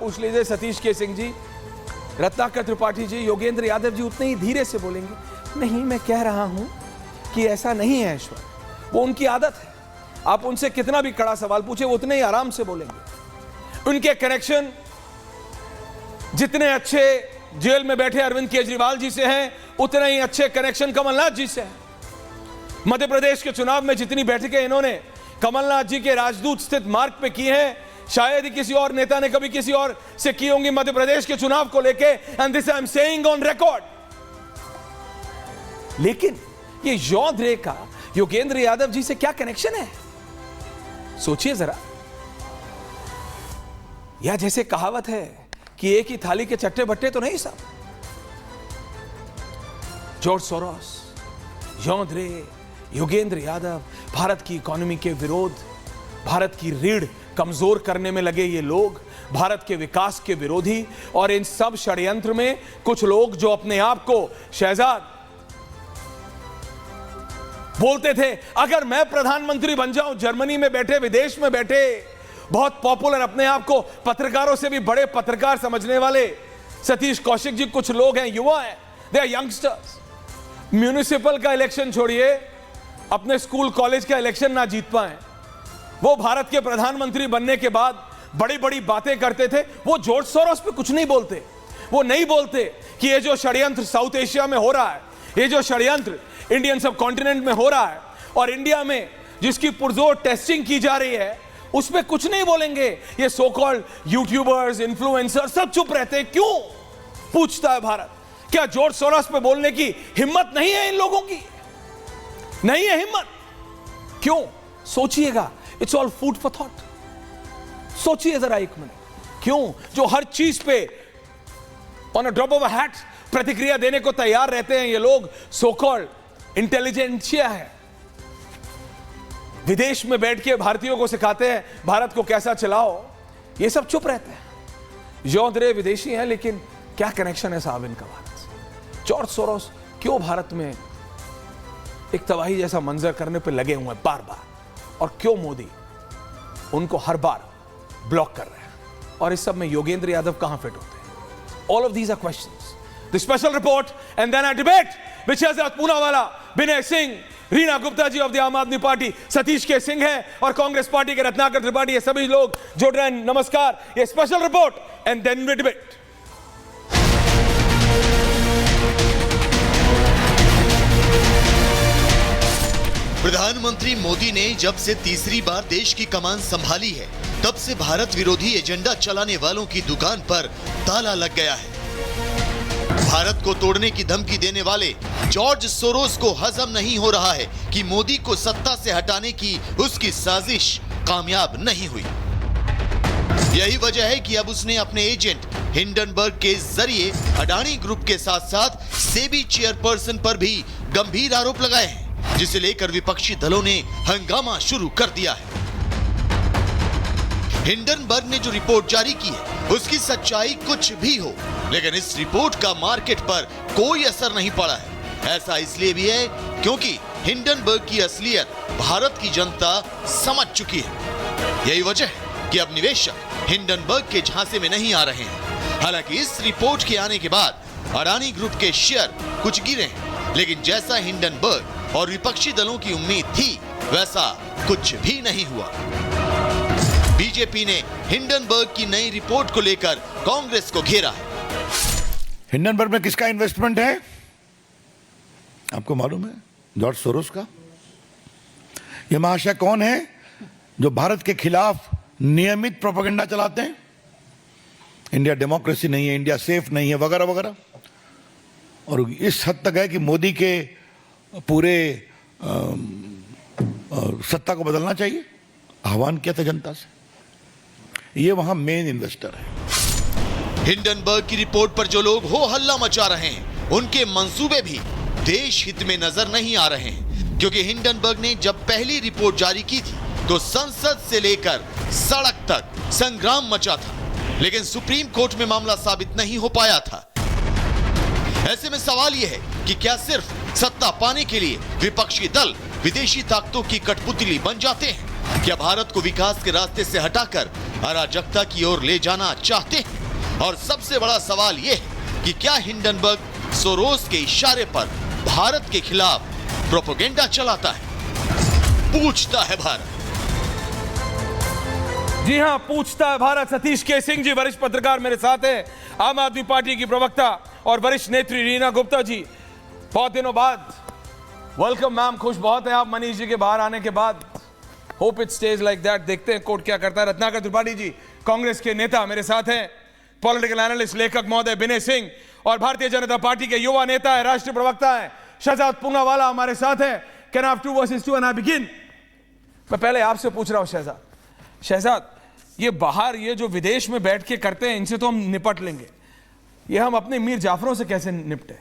पूछ लीजिए सतीश के सिंह जी, रत्नाकर त्रिपाठी जी, योगेंद्र यादव जी उतने ही धीरे से बोलेंगे, नहीं मैं कह रहा हूं कि ऐसा नहीं है ईश्वर, वो उनकी आदत है। आप उनसे कितना भी कड़ा सवाल पूछे वो उतने ही आराम से बोलेंगे। उनके कनेक्शन जितने अच्छे जेल में बैठे अरविंद केजरीवाल जी से हैं, उतने ही अच्छे कनेक्शन कमलनाथ जी से हैं। मध्य प्रदेश के चुनाव में जितनी बैठकें इन्होंने कमलनाथ जी के राजदूत स्थित मार्ग पे की हैं, शायद ही किसी और नेता ने कभी किसी और से की होंगी मध्य प्रदेश के चुनाव को लेके। And this I am saying on record. लेकिन ये यौधरे का योगेंद्र यादव जी से क्या कनेक्शन है, सोचिए जरा। या जैसे कहावत है कि एक ही थाली के चट्टे बट्टे तो नहीं सब। जॉर्ज सोरोस, यौधरे, योगेंद्र यादव, भारत की इकोनॉमी के विरोध, भारत की रीढ़ कमजोर करने में लगे ये लोग, भारत के विकास के विरोधी। और इन सब षड्यंत्र में कुछ लोग जो अपने आप को शहजाद बोलते थे, अगर मैं प्रधानमंत्री बन जाऊं, जर्मनी में बैठे, विदेश में बैठे, बहुत पॉपुलर, अपने आप को पत्रकारों से भी बड़े पत्रकार समझने वाले सतीश कौशिक जी कुछ लोग हैं, युवा हैं, दे आर यंगस्टर्स। म्यूनिसिपल का इलेक्शन छोड़िए, अपने स्कूल कॉलेज का इलेक्शन ना जीत पाए, वो भारत के प्रधानमंत्री बनने के बाद बड़ी बड़ी बातें करते थे। वो जॉर्ज सोरोस पे कुछ नहीं बोलते। वो नहीं बोलते कि ये जो षड्यंत्र साउथ एशिया में हो रहा है, ये जो षड्यंत्र इंडियन सब कॉन्टिनेंट में हो रहा है और इंडिया में जिसकी पुरजोर टेस्टिंग की जा रही है, उस पर कुछ नहीं बोलेंगे। ये सो कॉल्ड यूट्यूबर्स, इन्फ्लुएंसर सब चुप रहते हैं। क्यों पूछता है भारत? क्या जॉर्ज सोरोस पे बोलने की हिम्मत नहीं है इन लोगों की? नहीं है हिम्मत। क्यों? सोचिएगा, it's all food for thought. सोचिए जरा एक मिनट, क्यों जो हर चीज पे on a drop of a hat प्रतिक्रिया देने को तैयार रहते हैं ये लोग, सो कॉल्ड इंटेलिजेंसिया है, विदेश में बैठ के भारतीयों को सिखाते हैं भारत को कैसा चलाओ, ये सब चुप रहते हैं। यौधरे विदेशी हैं, लेकिन क्या कनेक्शन है साहब इनका भारत से? जॉर्ज सोरोस क्यों भारत में एक तबाही जैसा मंजर करने पे लगे हुए हैं बार बार, और क्यों मोदी उनको हर बार ब्लॉक कर रहे हैं? और इस सब में योगेंद्र यादव कहां फिट होते हैं? All of these are questions. The special report and then a debate which has Poonawala, Vinay Singh, Reena Gupta ji of the Aam Aadmi party, Satish के सिंह है, और कांग्रेस पार्टी के रत्नाकर त्रिपाठी, ये सभी लोग जुड़ रहे हैं। नमस्कार। ये special report and then we debate. प्रधानमंत्री मोदी ने जब से तीसरी बार देश की कमान संभाली है, तब से भारत विरोधी एजेंडा चलाने वालों की दुकान पर ताला लग गया है। भारत को तोड़ने की धमकी देने वाले जॉर्ज सोरोस को हजम नहीं हो रहा है कि मोदी को सत्ता से हटाने की उसकी साजिश कामयाब नहीं हुई। यही वजह है कि अब उसने अपने एजेंट हिंडनबर्ग के जरिए अडानी ग्रुप के साथ साथ सेबी चेयरपर्सन पर भी गंभीर आरोप लगाए हैं, जिसे लेकर विपक्षी दलों ने हंगामा शुरू कर दिया है। हिंडनबर्ग ने जो रिपोर्ट जारी की है, उसकी सच्चाई कुछ भी हो, लेकिन इस रिपोर्ट का मार्केट पर कोई असर नहीं पड़ा है। ऐसा इसलिए भी है क्योंकि हिंडनबर्ग की असलियत भारत की जनता समझ चुकी है। यही वजह है कि अब निवेशक हिंडनबर्ग के झांसे में नहीं आ रहे हैं। हालांकि इस रिपोर्ट के आने के बाद अडानी ग्रुप के शेयर कुछ गिरे हैं, लेकिन जैसा हिंडनबर्ग और विपक्षी दलों की उम्मीद थी, वैसा कुछ भी नहीं हुआ। बीजेपी ने हिंडनबर्ग की नई रिपोर्ट को लेकर कांग्रेस को घेरा है। हिंडनबर्ग में किसका इन्वेस्टमेंट है आपको मालूम है? जॉर्ज सोरोस का। यह महाशय कौन है जो भारत के खिलाफ नियमित प्रोपेगेंडा चलाते हैं? इंडिया डेमोक्रेसी नहीं है, इंडिया सेफ नहीं है, वगैरह वगैरह। और इस हद तक है कि मोदी के पूरे सत्ता को बदलना चाहिए, आह्वान किया था जनता से। ये वहां मेन इन्वेस्टर है। हिंडनबर्ग की रिपोर्ट पर जो लोग हो हल्ला मचा रहे हैं, उनके मंसूबे भी देश हित में नजर नहीं आ रहे हैं, क्योंकि हिंडनबर्ग ने जब पहली रिपोर्ट जारी की थी तो संसद से लेकर सड़क तक संग्राम मचा था, लेकिन सुप्रीम कोर्ट में मामला साबित नहीं हो पाया था। ऐसे में सवाल यह है कि क्या सिर्फ सत्ता पाने के लिए विपक्षी दल विदेशी ताकतों की कठपुतली बन जाते हैं? क्या भारत को विकास के रास्ते से हटाकर अराजकता की ओर ले जाना चाहते हैं? और सबसे बड़ा सवाल यह है कि क्या हिंडनबर्ग सोरोस के इशारे पर भारत के खिलाफ प्रोपेगेंडा चलाता है? पूछता है भारत। जी हां, पूछता है भारत। सतीश के सिंह जी वरिष्ठ पत्रकार मेरे साथ हैं, आम आदमी पार्टी की प्रवक्ता और वरिष्ठ नेत्री रीना गुप्ता जी। बहुत दिनों बाद वेलकम मैम, खुश बहुत है आप मनीष जी के बाहर आने के बाद। Hope it stage like that. देखते हैं कोर्ट क्या करता है। रत्नाकर त्रिपाठी जी कांग्रेस के नेता मेरे साथ हैं, पॉलिटिकल एनालिस्ट लेखक महोदय विनय सिंह, और भारतीय जनता पार्टी के युवा नेता है, राष्ट्रीय प्रवक्ता है शहजाद पूनावाला हमारे साथ है। Can I have 2 versus 2 and I begin? मैं पहले आपसे पूछ रहा हूं शहजाद, ये बाहर ये जो विदेश में बैठ के करते हैं इनसे तो हम निपट लेंगे, ये हम अपने मीर जाफरों से कैसे निपटे?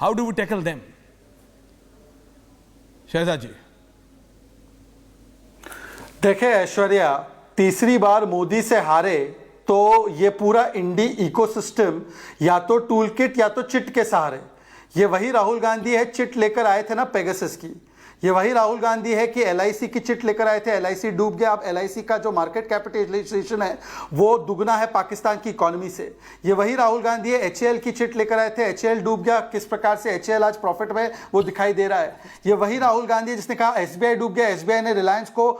How do we tackle them? Shahzad ji. देखे ऐश्वर्या, तीसरी बार मोदी से हारे तो ये पूरा इंडी इकोसिस्टम या तो टूल किट या तो चिट के सहारे। ये वही राहुल गांधी है, चिट लेकर आए थे ना पेगासस की। ये वही राहुल गांधी है कि एलआईसी की चिट लेकर आए थे, एलआईसी डूब गया। अब एलआईसी का जो मार्केट कैपिटलाइजेशन है वो दुगना है पाकिस्तान की इकोनॉमी से। ये वही राहुल गांधी है, एचएएल की चिट लेकर आए थे, एचएएल डूब गया। किस प्रकार से एचएएल आज प्रॉफिट में वो दिखाई दे रहा है। ये वही राहुल गांधी है जिसने कहा एसबीआई डूब गया, एसबीआई ने रिलायंस को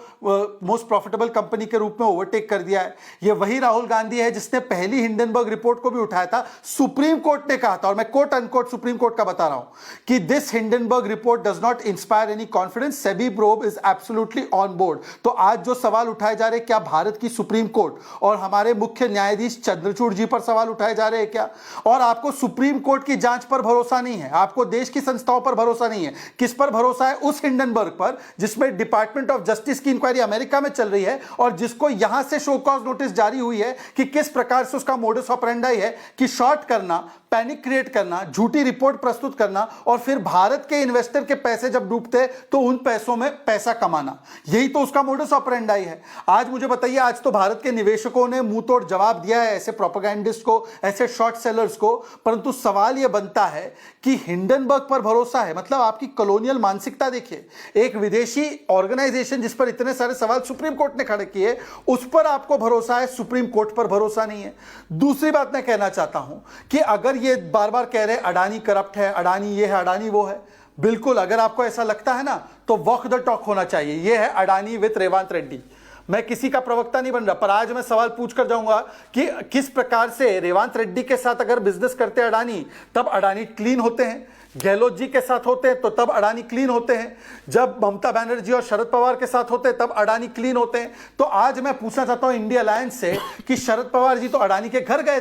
मोस्ट प्रॉफिटेबल कंपनी के रूप में ओवरटेक कर दिया है। ये वही राहुल गांधी है जिसने पहली हिंडनबर्ग रिपोर्ट को भी उठाया था। सुप्रीम कोर्ट ने कहा था, और मैं कोट अनकोट सुप्रीम कोर्ट का बता रहा हूं, कि this Hindenburg report does not inspire any confidence, SEBI probe is absolutely on board. तो आज जो सवाल उठाए जा रहे हैं, क्या भारत की सुप्रीम कोर्ट और हमारे मुख्य न्यायाधीश चंद्रचूड़ जी पर सवाल उठाए जा रहे हैं क्या? और आपको सुप्रीम कोर्ट की जांच पर भरोसा नहीं है, आपको देश की संस्थाओं पर भरोसा नहीं है। किस पर भरोसा है? उस हिंडनबर्ग पर जिसमें डिपार्टमेंट ऑफ जस्टिस की इंक्वायरी अमेरिका में चल रही है और जिसको यहां से शो कॉज नोटिस जारी हुई है कि किस प्रकार से उसका मोडस ऑपरेंडाई है कि शॉर्ट करना, पैनिक क्रिएट करना, झूठी रिपोर्ट प्रस्तुत करना और फिर भारत के इन्वेस्टर के पैसे जब डूबते तो उन पैसों में पैसा कमाना। यही तो उसका मोडस ऑपरेंडाई है। आज मुझे बताइए, आज तो भारत के निवेशकों ने मुंह तोड़ जवाब दिया है ऐसे प्रोपेगेंडिस्ट को, ऐसे शॉर्ट सेलर्स को। परंतु सवाल यह बनता है कि हिंडनबर्ग पर भरोसा है, मतलब आपकी कॉलोनियल मानसिकता देखिए। एक विदेशी ऑर्गेनाइजेशन जिस पर इतने सारे सवाल सुप्रीम कोर्ट ने खड़े किए, उस पर आपको भरोसा है, सुप्रीम कोर्ट पर भरोसा नहीं है। दूसरी बात मैं कहना चाहता हूं कि अगर ये बार बार कह रहे अडानी करप्ट है, अडानी ये है, अडानी वो है, बिल्कुल अगर आपको ऐसा लगता है ना तो वॉक द टॉक होना चाहिए। ये है अडानी विथ रेवंत रेड्डी। मैं किसी का प्रवक्ता नहीं बन रहा, पर आज मैं सवाल पूछ कर जाऊंगा कि किस प्रकार से रेवंत रेड्डी के साथ अगर बिजनेस करते अडानी, तब अडानी क्लीन होते हैं। गहलोत जी के साथ होते हैं तो तब अडानी क्लीन होते हैं। जब ममता बनर्जी और शरद पवार के साथ होते हैं तब अडानी क्लीन होते हैं। तो आज मैं पूछना चाहता हूं इंडिया अलायंस से कि शरद पवार जी तो अडानी के घर गए